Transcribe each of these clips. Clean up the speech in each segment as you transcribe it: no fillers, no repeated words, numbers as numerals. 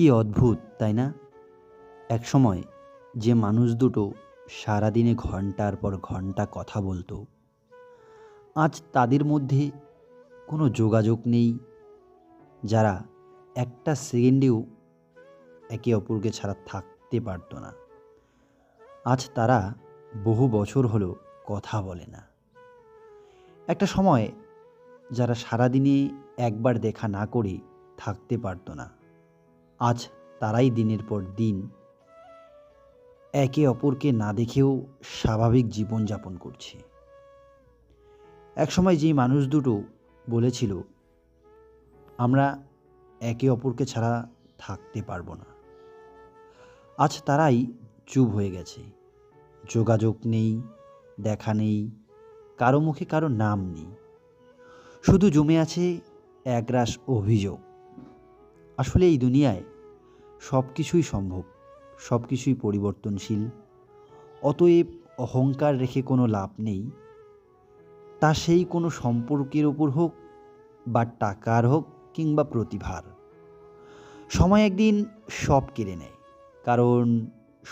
কি অদ্ভুত তাই না? একসময় যে মানুষ দুটো সারাদিনে ঘন্টার পর ঘন্টা কথা বলতো, আজ তাদের মধ্যে কোনো যোগাযোগ নেই। যারা একটা সেকেন্ডেও একে অপরকে ছাড়া থাকতে পারতো না, আজ তারা বহু বছর হলো কথা বলে না। একটা সময় যারা সারাদিনে একবার দেখা না করে থাকতে পারতো না, আজ তারাই দিনের পর দিন একে অপরকে না দেখেও স্বাভাবিক জীবনযাপন করছে। একসময় যেই মানুষ দুটো বলেছিল, আমরা একে অপরকে ছাড়া থাকতে পারবো না, আজ তারাই চুপ হয়ে গেছে। যোগাযোগ নেই, দেখা নেই, কারো মুখে কারো নাম নেই, শুধু জমে আছে একরাশ অভিযোগ। আসলে এই দুনিয়ায় সব কিছুই সম্ভব, সব কিছুই পরিবর্তনশীল। অতএব অহংকার রেখে কোনো লাভ নেই। তা সেই কোনো সম্পর্কের ওপর হোক, বা টাকার হোক, কিংবা প্রতিভার। সময় একদিন সব কেড়ে নেয়, কারণ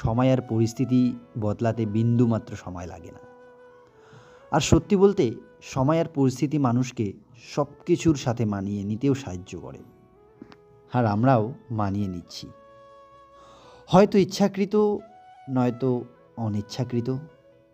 সময় আর পরিস্থিতি বদলাতে বিন্দুমাত্র সময় লাগে না। আর সত্যি বলতে, সময় আর পরিস্থিতি মানুষকে সব কিছুর সাথে মানিয়ে নিতেও সাহায্য করে। আর আমরাও মানিয়ে নিচ্ছি, হয়তো ইচ্ছাকৃত, নয়তো অনিচ্ছাকৃত।